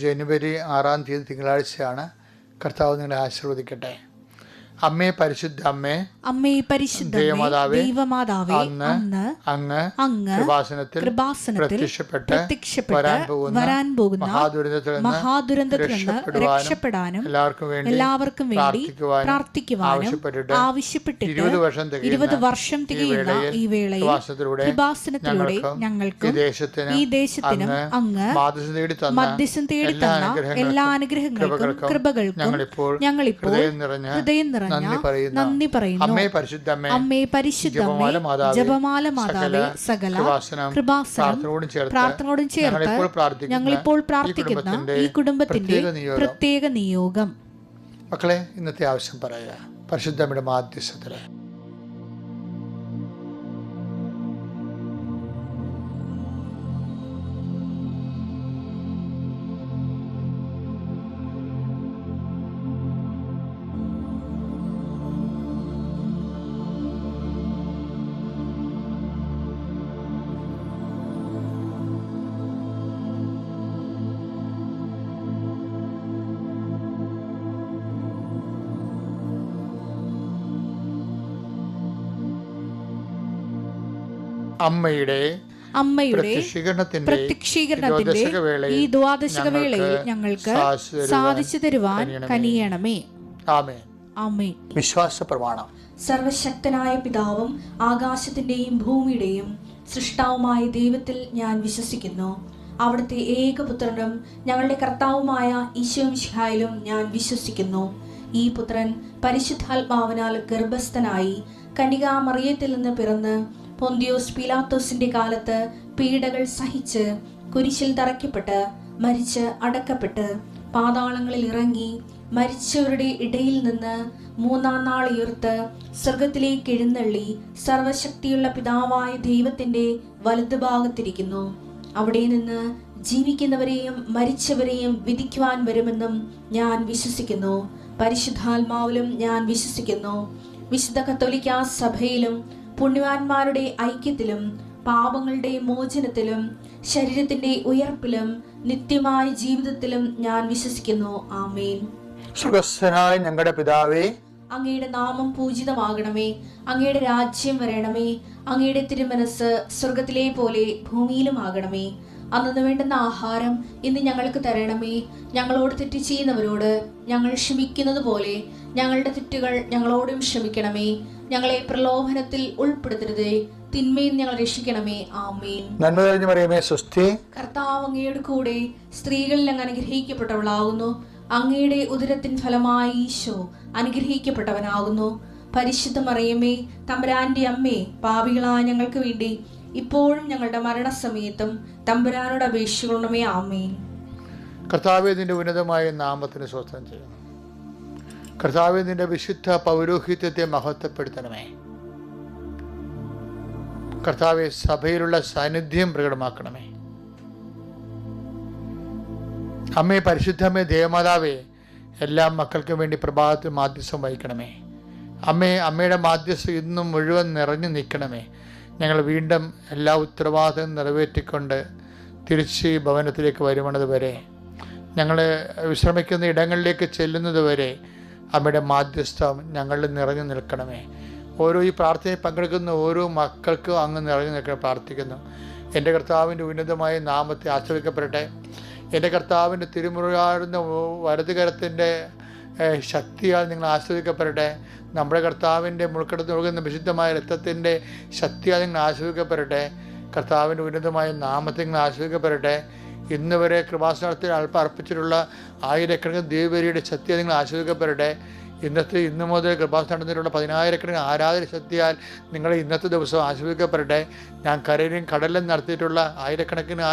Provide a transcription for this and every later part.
ജനുവരി 6 തിങ്കളാഴ്ചയാണ്. കർത്താവ് നിങ്ങളെ ആശീർവദിക്കട്ടെ. അമ്മേ, പരിശുദ്ധ അമ്മേ, അമ്മേ പരിശുദ്ധ ദൈവമാതാവേ, അന്ന് അങ്ങ് കൃപാസനത്തിൽ പ്രത്യക്ഷപ്പെട്ട് വരാൻ പോകുന്ന മഹാദുരന്തത്തിൽ നിന്ന് രക്ഷപ്പെടാനും എല്ലാവർക്കും വേണ്ടി പ്രാർത്ഥിക്കുവാനും ആവശ്യപ്പെട്ടിട്ട് 20 വർഷം തികയുന്ന ഈ വേളയിൽ കൃപാസനത്തിലൂടെ ഞങ്ങൾക്കും ഈ ദേശത്തിനും അങ്ങ് മധ്യസ്ഥം തേടി തന്ന എല്ലാ അനുഗ്രഹങ്ങൾക്കും കൃപകൾക്കും ഞങ്ങളിപ്പോൾ ഹൃദയം നിറഞ്ഞ നന്ദി പറയുന്നു. അമ്മേ പരിശുദ്ധമേ, ജപമാല മാതാവേ, സകല കൃപാസനം പ്രാർത്ഥനയോടും ചേർത്ത് ഞങ്ങളിപ്പോൾ പ്രാർത്ഥിക്കുന്ന ഈ കുടുംബത്തിന്റെ പ്രത്യേക നിയോഗം. മക്കളെ, ഇന്നത്തെ ആവശ്യം പറയുക. പരിശുദ്ധമ്മയുടെ മാധ്യസ്ഥത്തില് അമ്മയുടെ പ്രത്യക്ഷീകരണത്തിന്റെ ഈ ദ്വാദശക വേളയിൽ ഞങ്ങൾക്ക് സാധിച്ചു തരുവാൻ കനിയണമേ. ആമേൻ. വിശ്വാസ പ്രമാണം. സർവശക്തനായ പിതാവും ആകാശത്തിന്റെയും ഭൂമിയുടെയും സൃഷ്ടാവുമായ ദൈവത്തിൽ ഞാൻ വിശ്വസിക്കുന്നു. അവിടുത്തെ ഏകപുത്രനും ഞങ്ങളുടെ കർത്താവുമായ ഈശോ മിശിഹായിലും ഞാൻ വിശ്വസിക്കുന്നു. ഈ പുത്രൻ പരിശുദ്ധാത്മാവിനാൽ ഗർഭസ്ഥനായി കന്യകാമറിയത്തിൽ നിന്ന് പിറന്ന് പൊന്തിയോസ് പീലാത്തോസിന്റെ കാലത്ത് പീഡകൾ സഹിച്ച് കുരിശിൽ തറയ്ക്കപ്പെട്ട് മരിച്ച് അടക്കപ്പെട്ട് പാതാളങ്ങളിൽ ഇറങ്ങി മരിച്ചവരുടെ ഇടയിൽ നിന്ന് 3-ാം നാൾ ഉയർത്ത് സ്വർഗത്തിലേക്ക് എഴുന്നള്ളി സർവശക്തിയുള്ള പിതാവായ ദൈവത്തിന്റെ വലതുഭാഗത്തിരിക്കുന്നു. അവിടെ നിന്ന് ജീവിക്കുന്നവരെയും മരിച്ചവരെയും വിധിക്കുവാൻ വരുമെന്നും ഞാൻ വിശ്വസിക്കുന്നു. പരിശുദ്ധാത്മാവിലും ഞാൻ വിശ്വസിക്കുന്നു. വിശുദ്ധ കത്തോലിക്കാ സഭയിലും പുണ്യവാന്മാരുടെ ഐക്യത്തിലും പാപങ്ങളുടെ മോചനത്തിലും ശരീരത്തിന്റെ ഉയർപ്പിലും നിത്യമായ ജീവിതത്തിലും ഞാൻ വിശ്വസിക്കുന്നു. ആമേൻ. സ്വർഗ്ഗസ്ഥനായ ഞങ്ങളുടെ പിതാവേ, അങ്ങയുടെ നാമം പൂജിതമാകണമേ. അങ്ങയുടെ രാജ്യം വരണമേ. അങ്ങയുടെ തിരുമനസ് സ്വർഗത്തിലെ പോലെ ഭൂമിയിലും ആകണമേ. അന്നു വേണ്ടുന്ന ആഹാരം ഇന്ന് ഞങ്ങൾക്ക് തരണമേ. ഞങ്ങളോട് തെറ്റ് ചെയ്യുന്നവരോട് ഞങ്ങൾ ക്ഷമിക്കുന്നത് പോലെ ഞങ്ങളുടെ തെറ്റുകൾ ഞങ്ങളോടും ക്ഷമിക്കണമേ. ഞങ്ങളെ പ്രലോഭനത്തിൽ ഉൾപ്പെടുത്തരുതേ, തിന്മയിൽ ഞങ്ങൾ രക്ഷിക്കണമേ. ആമേൻ. നന്മ നിറഞ്ഞ മറിയമേ, സ്വസ്തി. കർത്താവ് അങ്ങയുടെ കൂടെ സ്ത്രീകളിൽ അങ്ങ് അനുഗ്രഹിക്കപ്പെട്ടവളാകുന്നു. അങ്ങയുടെ ഉദരത്തിൻ ഫലമായി ഈശോ അനുഗ്രഹിക്കപ്പെട്ടവനാകുന്നു. പരിശുദ്ധ മറിയമേ, തമ്പുരാന്റെ അമ്മേ, പാപികളായ ഞങ്ങൾക്ക് വേണ്ടി ഇപ്പോഴും ഞങ്ങളുടെ മരണസമയത്തും തമ്പുരാനോട് അപേക്ഷിക്കണമേ. ആമേൻ. കർത്താവേ, നിന്റെ ഉന്നതമായ നാമത്തിന് സ്തോത്രം ചെയ്യുന്നു. കർത്താവേ, നിന്റെ വിശുദ്ധ പൗരോഹിത്യത്തെ മഹത്വപ്പെടുത്തണമേ. കർത്താവേ, സഭയിലുള്ള സാന്നിധ്യം പ്രകടമാക്കണമേ. അമ്മേ, പരിശുദ്ധമ്മേ, ദേവമാതാവേ, എല്ലാ മക്കൾക്കും വേണ്ടി പ്രഭാതത്തിൽ മാധ്യസ്ഥം വഹിക്കണമേ. അമ്മയുടെ മാധ്യസ്ഥം ഇന്നും മുഴുവൻ നിറഞ്ഞു നിൽക്കണമേ. ഞങ്ങൾ വീണ്ടും എല്ലാ ഉത്തരവാദിത്തവും നിറവേറ്റിക്കൊണ്ട് തിരിച്ച് ഭവനത്തിലേക്ക് വരുന്നത് വരെ, ഞങ്ങൾ വിശ്രമിക്കുന്ന ഇടങ്ങളിലേക്ക് ചെല്ലുന്നത് വരെ അമ്മയുടെ മാധ്യസ്ഥം ഞങ്ങളിൽ നിറഞ്ഞു നിൽക്കണമേ. ഈ പ്രാർത്ഥനയിൽ പങ്കെടുക്കുന്ന ഓരോ മക്കൾക്കും അങ്ങ് നിറഞ്ഞു നിൽക്കണം പ്രാർത്ഥിക്കുന്നു. എൻ്റെ കർത്താവിൻ്റെ ഉന്നതമായ നാമത്തെ ആശ്രയിക്കപ്പെടട്ടെ. എൻ്റെ കർത്താവിൻ്റെ തിരുമുറിയാടുന്ന വലതുകരത്തിൻ്റെ ശക്തിയാൽ നിങ്ങൾ ആസ്വദിക്കപ്പെടട്ടെ. നമ്മുടെ കർത്താവിൻ്റെ മുൾക്കടത്ത് നൽകുന്ന വിശുദ്ധമായ രക്തത്തിൻ്റെ ശക്തിയാൽ നിങ്ങൾ ആസ്വദിക്കപ്പെടട്ടെ. കർത്താവിൻ്റെ ഉന്നതമായ നാമത്തിൽ നിങ്ങൾ ആസ്വദിക്കപ്പെടട്ടെ. ഇന്ന് വരെ കൃപാസനത്തിൽ അല്പം അർപ്പിച്ചിട്ടുള്ള ആയിരക്കണക്കിന് ദൈവവരിയുടെ ശക്തിയാൽ നിങ്ങൾ ആസ്വദിക്കപ്പെടട്ടെ. ഇന്നു മുതൽ കൃപാസനത്തിലുള്ള 10,000 ആരാധന ശക്തിയാൽ നിങ്ങളെ ഇന്നത്തെ ദിവസം ആസ്വദിക്കപ്പെടട്ടെ. ഞാൻ കരയിലും കടലിലും നടത്തിയിട്ടുള്ള ആയിരക്കണക്കിന്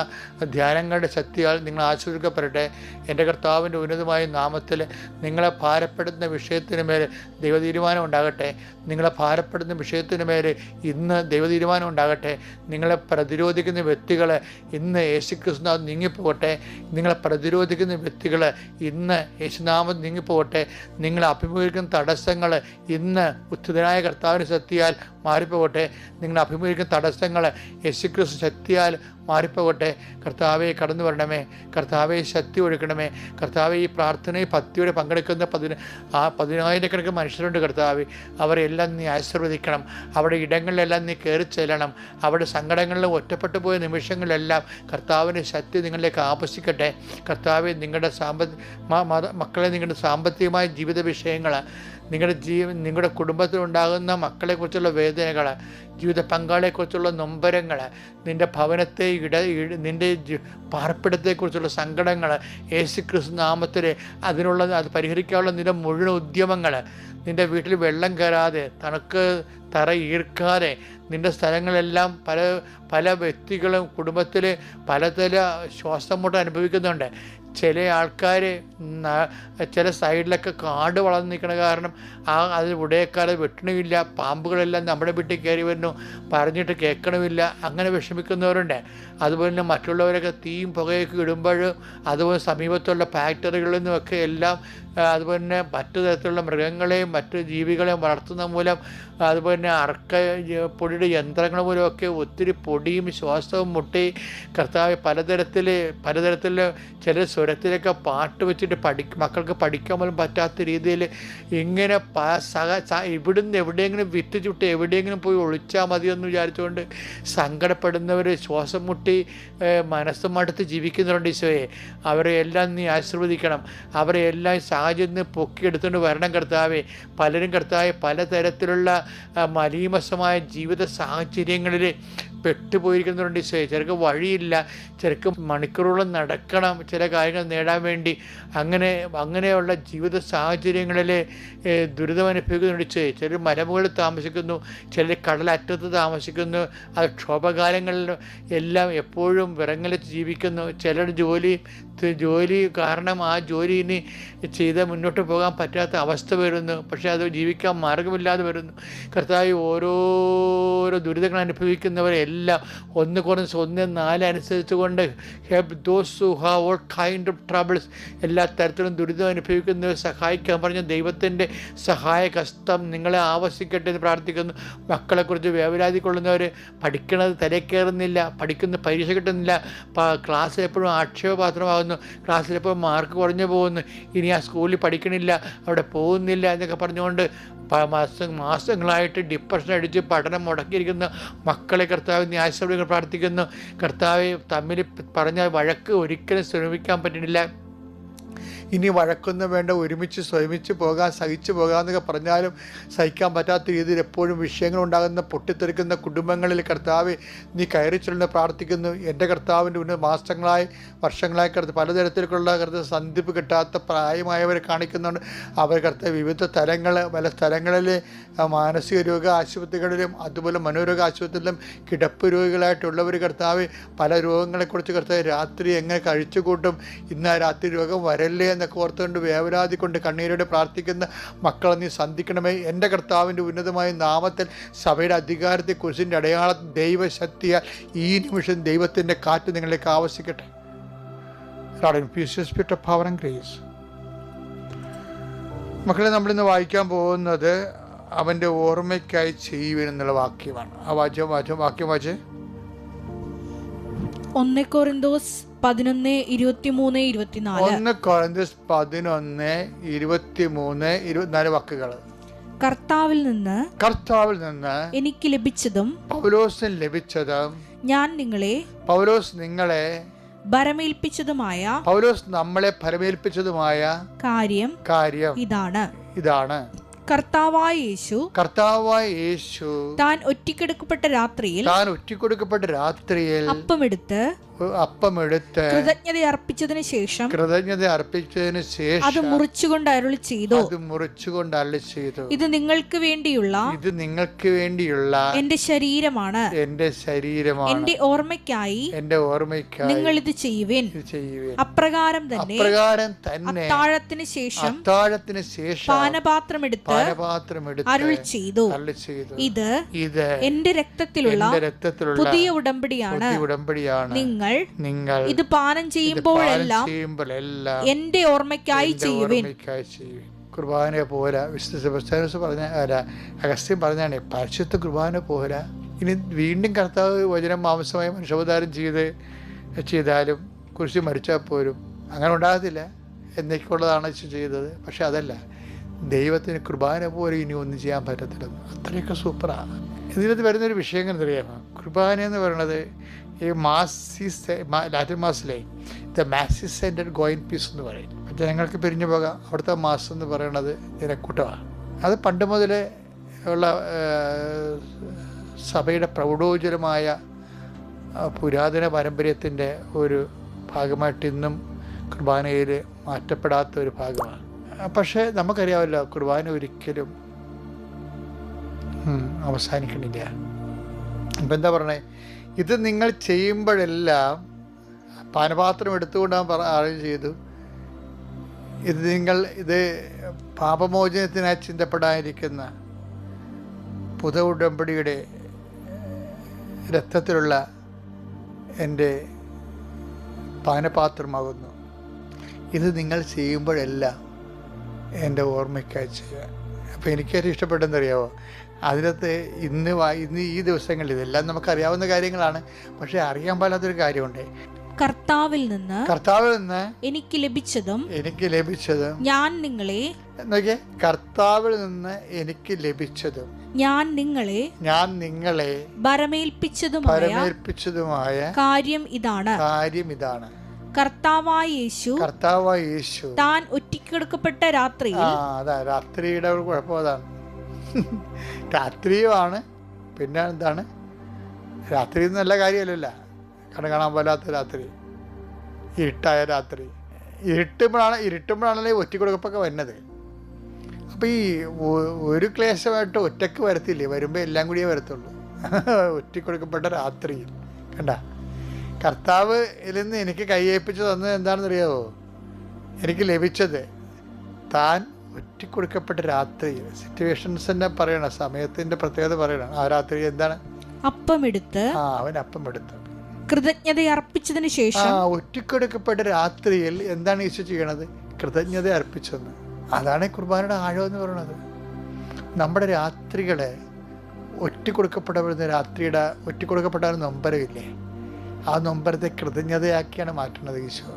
ധ്യാനങ്ങളുടെ ശക്തിയാൽ നിങ്ങൾ ആസ്വദിക്കപ്പെടട്ടെ. എൻ്റെ കർത്താവിൻ്റെ ഉന്നതമായ നാമത്തിൽ നിങ്ങളെ ഭാരപ്പെടുന്ന വിഷയത്തിന് മേൽ ദൈവതീരുമാനം ഉണ്ടാകട്ടെ. നിങ്ങളെ ഭാരപ്പെടുന്ന വിഷയത്തിന് മേൽ ഇന്ന് ദൈവതീരുമാനം ഉണ്ടാകട്ടെ. നിങ്ങളെ പ്രതിരോധിക്കുന്ന വ്യക്തികൾ ഇന്ന് യേശുക്രിസ്തുനാമം നീങ്ങിപ്പോകട്ടെ. നിങ്ങളെ പ്രതിരോധിക്കുന്ന വ്യക്തികൾ ഇന്ന് യേശുനാമം നീങ്ങിപ്പോകട്ടെ. നിങ്ങളെ അഭിമുഖീകരിക്കുന്ന തടസ്സങ്ങൾ ഇന്ന് ഉച്ചിതനായ കർത്താവിൻ്റെ ശക്തിയാൽ മാറിപ്പോകട്ടെ. നിങ്ങൾ അഭിമുഖീകരിക്കുന്ന തടസ്സങ്ങൾ യേശുക്രിസ്തു ശക്തിയാൽ മാറിപ്പോകട്ടെ. കർത്താവെ കടന്നു വരണമേ. കർത്താവെ ശക്തി ഒഴുക്കണമേ. കർത്താവെ ഈ പ്രാർത്ഥനയിൽ ഭക്തിയോടെ പങ്കെടുക്കുന്ന 10,000-കണക്കിന് മനുഷ്യരുണ്ട് കർത്താവെ. അവരെല്ലാം നീ ആശീർവദിക്കണം. അവിടെ ഇടങ്ങളിലെല്ലാം നീ കയറി ചെല്ലണം. അവിടെ സങ്കടങ്ങളിൽ ഒറ്റപ്പെട്ടു പോയ നിമിഷങ്ങളിലെല്ലാം കർത്താവിൻ്റെ ശക്തി നിങ്ങളിലേക്ക് ആപസിക്കട്ടെ. കർത്താവെ നിങ്ങളുടെ മക്കളെ നിങ്ങളുടെ സാമ്പത്തികമായ ജീവിത വിഷയങ്ങൾ, നിങ്ങളുടെ കുടുംബത്തിലുണ്ടാകുന്ന മക്കളെക്കുറിച്ചുള്ള വേദനകൾ, ജീവിത പങ്കാളിയെക്കുറിച്ചുള്ള നൊമ്പരങ്ങൾ, നിൻ്റെ ഭവനത്തെ നിൻ്റെ പാർപ്പിടത്തെക്കുറിച്ചുള്ള സങ്കടങ്ങൾ, യേശുക്രിസ്തു നാമത്തിൽ അത് പരിഹരിക്കാനുള്ള നിൻ്റെ മുഴുവൻ ഉദ്യമങ്ങൾ, നിൻ്റെ വീട്ടിൽ വെള്ളം കയറാതെ തറ ഈർക്കാതെ നിൻ്റെ സ്ഥലങ്ങളെല്ലാം പല വ്യക്തികളും കുടുംബത്തിൽ പലതര ശ്വാസം മുട്ട അനുഭവിക്കുന്നുണ്ട്. ചില ആൾക്കാർ ചില സൈഡിലൊക്കെ കാട് വളർന്നു നിൽക്കണ കാരണം അതിൽ ഉടയക്കാരെ വെട്ടണമില്ല. പാമ്പുകളെല്ലാം നമ്മുടെ വീട്ടിൽ കയറി വരുന്നു, പറഞ്ഞിട്ട് കേൾക്കണമില്ല. അങ്ങനെ വിഷമിക്കുന്നവരുണ്ട്. അതുപോലെ തന്നെ മറ്റുള്ളവരൊക്കെ തീയും പുകയൊക്കെ ഇടുമ്പോഴും, അതുപോലെ സമീപത്തുള്ള ഫാക്ടറികളിൽ നിന്നുമൊക്കെ എല്ലാം, അതുപോലെ തന്നെ മറ്റു തരത്തിലുള്ള മൃഗങ്ങളെയും മറ്റു ജീവികളെയും വളർത്തുന്ന മൂലം, അതുപോലെ തന്നെ പൊടിയുടെ യന്ത്രങ്ങൾ മൂലമൊക്കെ ഒത്തിരി പൊടിയും ശ്വാസവും മുട്ടി കർത്താവ് പലതരത്തിൽ ചില സ്വരത്തിലൊക്കെ പാട്ട് വെച്ചിട്ട് മക്കൾക്ക് പഠിക്കാൻ പോലും പറ്റാത്ത രീതിയിൽ ഇങ്ങനെ ഇവിടുന്ന് എവിടെയെങ്കിലും വിറ്റ് ചുട്ട് എവിടെയെങ്കിലും പോയി ഒളിച്ചാൽ മതിയെന്ന് വിചാരിച്ചുകൊണ്ട് സങ്കടപ്പെടുന്നവർ, ശ്വാസം മുട്ടി മനസ്സും മടുത്ത് ജീവിക്കുന്നവരുണ്ട്. ഈശോയെ, അവരെ എല്ലാം നീ ആശീർവദിക്കണം. അവരെ എല്ലാം സാഹചര്യം പൊക്കിയെടുത്തുകൊണ്ട് വരണം കർത്താവെ. പലരും കർത്താവെ പലതരത്തിലുള്ള മലീമസമായ ജീവിത സാഹചര്യങ്ങളിൽ പെട്ടുപോയിരിക്കുന്നവരുണ്ട് ഈശോയെ. ചിലർക്ക് വഴിയില്ല, ചിലർക്ക് മണിക്കൂറോളം നടക്കണം ചില കാര്യങ്ങൾ നേടാൻ വേണ്ടി. അങ്ങനെയുള്ള ജീവിത സാഹചര്യങ്ങളിൽ ദുരിതം അനുഭവിക്കുന്നുണ്ട് ഈശോയെ. ചിലർ മലമുകളിൽ താമസിക്കുന്നു, ചിലർ കടലറ്റത്ത് താമസിക്കുന്നു. അത് ക്ഷോഭകാലങ്ങളിൽ എല്ലാം എപ്പോഴും വിറങ്ങലിച്ച് ജീവിക്കുന്നു. ചിലർ ജോലി കാരണം ആ ജോലി ഇനി ചെയ്ത് മുന്നോട്ട് പോകാൻ പറ്റാത്ത അവസ്ഥ വരുന്നു. പക്ഷേ അത് ജീവിക്കാൻ മാർഗമില്ലാതെ വരുന്നു. കർത്താവ് ഓരോരോ ദുരിതങ്ങൾ അനുഭവിക്കുന്നവരെല്ലാം 1 അനുസരിച്ച് കൊണ്ട് help those who have all kind of troubles, എല്ലാ തരത്തിലും ദുരിതം അനുഭവിക്കുന്നവരെ സഹായിക്കാൻ പറഞ്ഞ ദൈവത്തിൻ്റെ സഹായഹസ്തം നിങ്ങളെ ആവശ്യിക്കട്ടെ എന്ന് പ്രാർത്ഥിക്കുന്നു. മക്കളെക്കുറിച്ച് വേവലാതി കൊള്ളുന്നവർ, പഠിക്കണത് തലക്കയറുന്നില്ല, പഠിക്കുന്ന പരീക്ഷ കിട്ടുന്നില്ല, ക്ലാസ്സിൽ എപ്പോഴും ആക്ഷേപപാത്രമാകുന്നു, ക്ലാസ്സിലെപ്പോഴും മാർക്ക് കുറഞ്ഞു പോകുന്നു, ഇനി ആ സ്കൂളിൽ പഠിക്കണില്ല, അവിടെ പോകുന്നില്ല എന്നൊക്കെ പറഞ്ഞുകൊണ്ട് മാസങ്ങളായിട്ട് ഡിപ്രഷൻ അടിച്ച് പഠനം മുടക്കിയിരിക്കുന്ന മക്കളെ കർത്താവ് നീ ആശീർവദിക്കാൻ പ്രാർത്ഥിക്കുന്നു. കർത്താവ് തമ്മിൽ പറഞ്ഞ വഴക്ക് ഒരിക്കലും ശ്രമിക്കാൻ പറ്റുന്നില്ല. ഇനി വഴക്കൊന്നും വേണ്ട, ഒരുമിച്ച് സ്വയമിച്ച് പോകാം, സഹിച്ചു പോകാമെന്നൊക്കെ പറഞ്ഞാലും സഹിക്കാൻ പറ്റാത്ത രീതിയിൽ എപ്പോഴും വിഷയങ്ങളുണ്ടാകുന്ന പൊട്ടിത്തെറിക്കുന്ന കുടുംബങ്ങളിൽ കർത്താവ് നീ കയറി ചെല്ലുന്ന പ്രാർത്ഥിക്കുന്നു. എൻ്റെ കർത്താവിൻ്റെ വർഷങ്ങളായി പലതരത്തിലുള്ള സന്ധിപ്പ് കിട്ടാത്ത പ്രായമായവരെ കാണിക്കുന്നുണ്ട്. അവർ കർത്താവ് വിവിധ പല സ്ഥലങ്ങളിൽ മാനസിക രോഗ ആശുപത്രികളിലും അതുപോലെ മനോരോഗ ആശുപത്രിയിലും കിടപ്പ് രോഗികളായിട്ടുള്ളവർ കർത്താവ് പല രോഗങ്ങളെക്കുറിച്ച് കർത്താവ് രാത്രി എങ്ങനെ കഴിച്ചുകൂട്ടും, ഇന്ന് ആ രാത്രി രോഗം വരല്ലേ എന്നൊക്കെ ഓർത്തുകൊണ്ട് വേവലാതി കൊണ്ട് കണ്ണീരോടെ പ്രാർത്ഥിക്കുന്ന മക്കളെ നീ സന്ധിക്കണമേ. എൻ്റെ കർത്താവിൻ്റെ ഉന്നതമായ നാമത്തിൽ സഭയുടെ അധികാരത്തെ കുരിശിൻ്റെ അടയാളം ദൈവശക്തിയാൽ ഈ നിമിഷം ദൈവത്തിൻ്റെ കാറ്റ് നിങ്ങളിലേക്ക് ആവശ്യിക്കട്ടെ. മക്കളെ, നമ്മളിന്ന് വായിക്കാൻ പോകുന്നത് അവൻ്റെ ഓർമ്മയ്ക്കായി ചെയ്യുവാനെന്നുള്ള വാക്യമാണ്. ആ വാക്യം വായിച്ചേ. 1 കൊരിന്തോസ് 11:11-23-24 വാക്കുകൾ. കർത്താവിൽ നിന്ന് എനിക്ക് ലഭിച്ചതും പൗലോസിന് ലഭിച്ചതും പൗലോസ് നിങ്ങളെ ഭരമേൽപ്പിച്ചതുമായ കാര്യം ഇതാണ്. കർത്താവായ യേശു താൻ ഒറ്റിക്കൊടുക്കപ്പെട്ട രാത്രിയിൽ അപ്പമെടുത്ത് കൃതജ്ഞത അർപ്പിച്ചതിന് ശേഷം അത് മുറിച്ചുകൊണ്ട് അരുളി ചെയ്തു, ഇത് നിങ്ങൾക്ക് വേണ്ടിയുള്ള എന്റെ ശരീരമാണ്, എന്റെ ഓർമ്മയ്ക്കായി നിങ്ങൾ ഇത് ചെയ്യുവിൻ. അപ്രകാരം തന്നെ അത്താഴത്തിന് ശേഷം പാനപാത്രം എടുത്ത് അരുളി ചെയ്തു, ഇത് എന്റെ രക്തത്തിലുള്ള പുതിയ ഉടമ്പടിയാണ്. നിങ്ങൾ ഇത് പാനം ചെയ്യുമ്പോഴെല്ലാം എന്റെ ഓർമ്മയ്ക്കായി ചെയ്യുവിൻ. കുർബാന പോരാ, വിശുദ്ധ സെബസ്ത്യാനോസ് അഗസ്ത്യൻ പറഞ്ഞാണ്, പരിശുദ്ധ കുർബാന പോരാ, ഇനി വീണ്ടും കർത്താവ് വചനം മാംസമായി മനുഷ്യാവതാരം ചെയ്താലും കുരിശിൽ മരിച്ചാൽ പോലും അങ്ങനെ ഉണ്ടാകത്തില്ല. എന്നേക്കുള്ളതാണ് ഈശോ ചെയ്തത്. പക്ഷെ അതല്ല, ദൈവത്തിന് കുർബാന പോലും ഇനി ഒന്നും ചെയ്യാൻ പറ്റത്തില്ലെന്ന്. അത്രയൊക്കെ സൂപ്പറാണ്. ഇതിനകത്ത് വരുന്നൊരു വിഷയം എങ്ങനെ അറിയാമോ? കുർബാന എന്ന് പറയുന്നത് ഈ ലാറ്റിൻ മാസിലെ the mass is sent go in peace എന്ന് പറയും. ജനങ്ങൾക്ക് പിരിഞ്ഞു പോകാം. അവിടുത്തെ മാസം എന്ന് പറയുന്നത് ജനക്കൂട്ടമാണ്. അത് പണ്ട് മുതലേ ഉള്ള സഭയുടെ പ്രൗഢോജ്വലമായ പുരാതന പാരമ്പര്യത്തിൻ്റെ ഒരു ഭാഗമായിട്ട് ഇന്നും കുർബാനയിൽ മാറ്റപ്പെടാത്ത ഒരു ഭാഗമാണ്. പക്ഷേ നമുക്കറിയാമല്ലോ, കുർബാന ഒരിക്കലും അവസാനിക്കണില്ല. ഇപ്പം എന്താ പറയണേ, ഇത് നിങ്ങൾ ചെയ്യുമ്പോഴെല്ലാം പാനപാത്രം എടുത്തുകൊണ്ടാണ് ആരും ചെയ്തു. ഇത് പാപമോചനത്തിനായി ചിന്തപ്പെടാനിരിക്കുന്ന പുതിയ ഉടമ്പടിയുടെ രക്തത്തിലുള്ള എൻ്റെ പാനപാത്രമാകുന്നു. ഇത് നിങ്ങൾ ചെയ്യുമ്പോഴെല്ലാം എൻ്റെ ഓർമ്മയ്ക്കായി ചെയ്യുക. അപ്പോൾ എനിക്കേറ്റവും ഇഷ്ടപ്പെട്ടെന്നറിയാമോ, അതിനകത്ത് ഇന്ന് ഈ ദിവസങ്ങളിൽ ഇതെല്ലാം നമുക്കറിയാവുന്ന കാര്യങ്ങളാണ്. പക്ഷേ അറിയാൻ പാടാത്തൊരു കാര്യമുണ്ട്. കർത്താവിൽ നിന്ന് എനിക്ക് ലഭിച്ചതും ഞാൻ നിങ്ങളെ നോക്കിയേ, കർത്താവിൽ നിന്ന് എനിക്ക് ലഭിച്ചതും ഞാൻ നിങ്ങളെ ഭരമേൽപ്പിച്ചതുമായ കാര്യം ഇതാണ്. കർത്താവായ യേശു താൻ ഒറ്റയ്ക്കെടുക്കപ്പെട്ട രാത്രിയിൽ, രാത്രിയുടെ ഒരു കുഴപ്പം അതാണ്. രാത്രിയുമാണ്. പിന്നെ എന്താണ്, രാത്രി നല്ല കാര്യമല്ലല്ലോ, കാണാൻ പോലാത്ത രാത്രി, ഇരുട്ടായ രാത്രി. ഇരുട്ടുമ്പോഴാണല്ലേ ഒറ്റക്കൊടുക്കപ്പൊക്കെ വരുന്നത്. അപ്പോൾ ഈ ഒരു ക്ലേശമായിട്ട് ഒറ്റക്ക് വരത്തില്ലേ, വരുമ്പോൾ എല്ലാം കൂടിയേ വരത്തുള്ളൂ. ഒറ്റക്കൊടുക്കപ്പെട്ട രാത്രിയിൽ കണ്ട, കർത്താവിൽ നിന്ന് എനിക്ക് കയ്യേൽപ്പിച്ച് തന്നത് എന്താണെന്നറിയാമോ? എനിക്ക് ലഭിച്ചത് താൻ ഒറ്റക്കൊടുക്കപ്പെട്ട രാത്രിയിൽ. സിറ്റുവേഷൻസിൻ്റെ പറയണം, സമയത്തിൻ്റെ പ്രത്യേകത പറയണം. ആ രാത്രി എന്താണ്? അവൻ അപ്പം എടുത്ത് കൃതജ്ഞത അർപ്പിച്ചതിന് ശേഷം ഒറ്റക്കൊടുക്കപ്പെട്ട രാത്രിയിൽ എന്താണ് ഈശോ ചെയ്യണത്? കൃതജ്ഞത അർപ്പിച്ചെന്ന്. അതാണ് കുർബാനയുടെ ആഴം എന്ന് പറയുന്നത്. നമ്മുടെ രാത്രികളെ ഒറ്റക്കൊടുക്കപ്പെടുന്ന ഒറ്റക്കൊടുക്കപ്പെട്ട നൊമ്പരമില്ലേ, ആ നൊമ്പരത്തെ കൃതജ്ഞതയാക്കിയാണ് മാറ്റുന്നത് ഈശോ.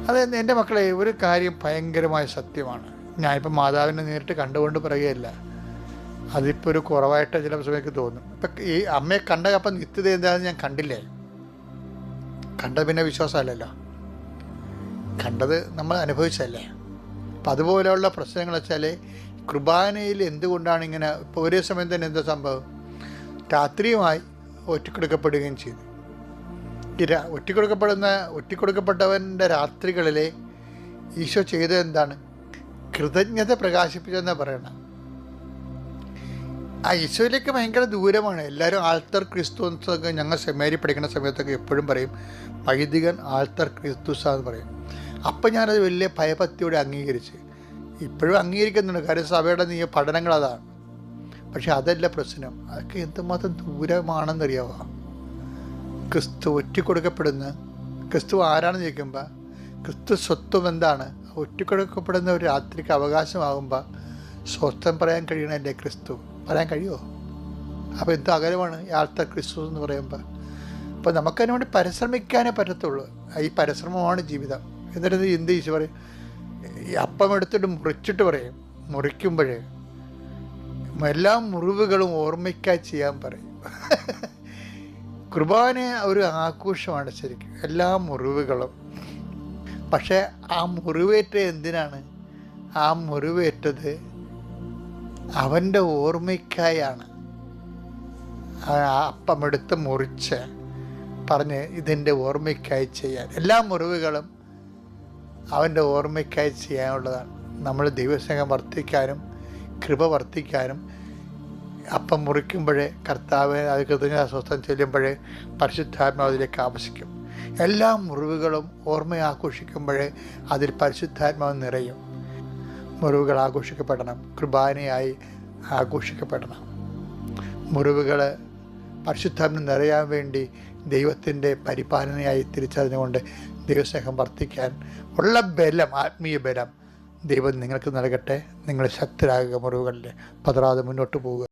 അത് എൻ്റെ മക്കളെ, ഒരു കാര്യം ഭയങ്കരമായ സത്യമാണ്. ഞാനിപ്പോൾ മാതാവിനെ നേരിട്ട് കണ്ടുകൊണ്ട് പറയുകയല്ല, അതിപ്പോൾ ഒരു കുറവായിട്ട് ചില സമയത്ത് തോന്നും. ഇപ്പം ഈ അമ്മയെ കണ്ടപ്പം നിത്യത എന്താണെന്ന് ഞാൻ കണ്ടില്ലേ? കണ്ടത് പിന്നെ വിശ്വാസമല്ലല്ലോ, കണ്ടത് നമ്മൾ അനുഭവിച്ചല്ലേ. അപ്പം അതുപോലെയുള്ള പ്രശ്നങ്ങൾ വെച്ചാൽ കുർബാനയിൽ എന്തുകൊണ്ടാണ് ഇങ്ങനെ? ഇപ്പോൾ ഒരേ സമയം തന്നെ എന്താ സംഭവം? രാത്രിയുമായി ഒറ്റക്കൊടുക്കപ്പെടുകയും ചെയ്തു. ഈ ഒറ്റക്കൊടുക്കപ്പെട്ടവൻ്റെ രാത്രികളിലെ ഈശോ ചെയ്തത് എന്താണ്? കൃതജ്ഞത പ്രകാശിപ്പിച്ചെന്നാ പറയണം. ആ ഈശോയിലേക്ക് ഭയങ്കര ദൂരമാണ്. എല്ലാവരും ആൾത്തർ ക്രിസ്തുസൊക്കെ, ഞങ്ങൾ സെമിനാരി പഠിക്കുന്ന സമയത്തൊക്കെ എപ്പോഴും പറയും വൈദികൻ ആൾത്തർ ക്രിസ്തുസാന്ന് പറയും. അപ്പം ഞാനത് വലിയ ഭയഭക്തിയോടെ അംഗീകരിച്ച് ഇപ്പോഴും അംഗീകരിക്കുന്നുണ്ട്. കാര്യം സഭയുടെ പഠനങ്ങൾ അതാണ്. പക്ഷെ അതല്ല പ്രശ്നം. അതൊക്കെ എന്തുമാത്രം ദൂരമാണെന്നറിയാമോ? ക്രിസ്തു ഒറ്റക്കൊടുക്കപ്പെടുന്ന ക്രിസ്തു ആരാണെന്ന് ചോദിക്കുമ്പോൾ ക്രിസ്തു സ്വത്വം എന്താണ്? ഒറ്റക്കൊടുക്കപ്പെടുന്ന ഒരു രാത്രിക്ക് അവകാശമാകുമ്പോൾ സ്വസ്ഥം പറയാൻ കഴിയണല്ലേ ക്രിസ്തു? പറയാൻ കഴിയുമോ? അപ്പോൾ എന്ത് അകലമാണ് യാത്ര ക്രിസ്തു എന്ന് പറയുമ്പോൾ. അപ്പോൾ നമുക്കതിനു വേണ്ടി പരിശ്രമിക്കാനേ പറ്റത്തുള്ളൂ. ഈ പരിശ്രമമാണ് ജീവിതം. എന്നിട്ട് എന്ത് ഈശോ പറയും? ഈ അപ്പം എടുത്തിട്ട് മുറിച്ചിട്ട് പറയും, മുറിക്കുമ്പോഴേ എല്ലാ മുറിവുകളും ഓർമ്മയ്ക്കായി ചെയ്യാൻ പറയും. കുർബാന ഒരു ആഘോഷമാണ് ശരിക്കും, എല്ലാ മുറിവുകളും. പക്ഷേ ആ മുറിവേറ്റ എന്തിനാണ്? ആ മുറിവേറ്റത് അവൻ്റെ ഓർമ്മയ്ക്കായാണ്. അപ്പം എടുത്ത് മുറിച്ച് പറഞ്ഞ് ഇതിൻ്റെ ഓർമ്മയ്ക്കായി ചെയ്യാൻ. എല്ലാ മുറിവുകളും അവൻ്റെ ഓർമ്മയ്ക്കായി ചെയ്യാനുള്ളതാണ്. നമ്മൾ ദൈവസ്നേഹം വർദ്ധിക്കാനും കൃപ വർദ്ധിക്കാനും അപ്പം മുറിക്കുമ്പോഴേ കർത്താവ് അത് കൃതജ്ഞത സ്വസ്ഥം ചെല്ലുമ്പോഴേ പരിശുദ്ധാത്മാവിലേക്ക് ആവശ്യിക്കും. എല്ലാ മുറിവുകളും ഓർമ്മ ആഘോഷിക്കുമ്പോഴേ അതിൽ പരിശുദ്ധാത്മാവ് നിറയും. മുറിവുകൾ ആഘോഷിക്കപ്പെടണം, കുർബാനയായി ആഘോഷിക്കപ്പെടണം. മുറിവുകൾ പരിശുദ്ധാത്മാവ് നിറയാൻ വേണ്ടി ദൈവത്തിൻ്റെ പരിപാലനയായി തിരിച്ചറിഞ്ഞുകൊണ്ട് ദൈവസ്നേഹം വർദ്ധിക്കാൻ ഉള്ള ബലം, ആത്മീയ ബലം ദൈവം നിങ്ങൾക്ക് നൽകട്ടെ. നിങ്ങൾ ശക്തരാകുക, മുറിവുകളിൽ പതറാതെ മുന്നോട്ട് പോവുക.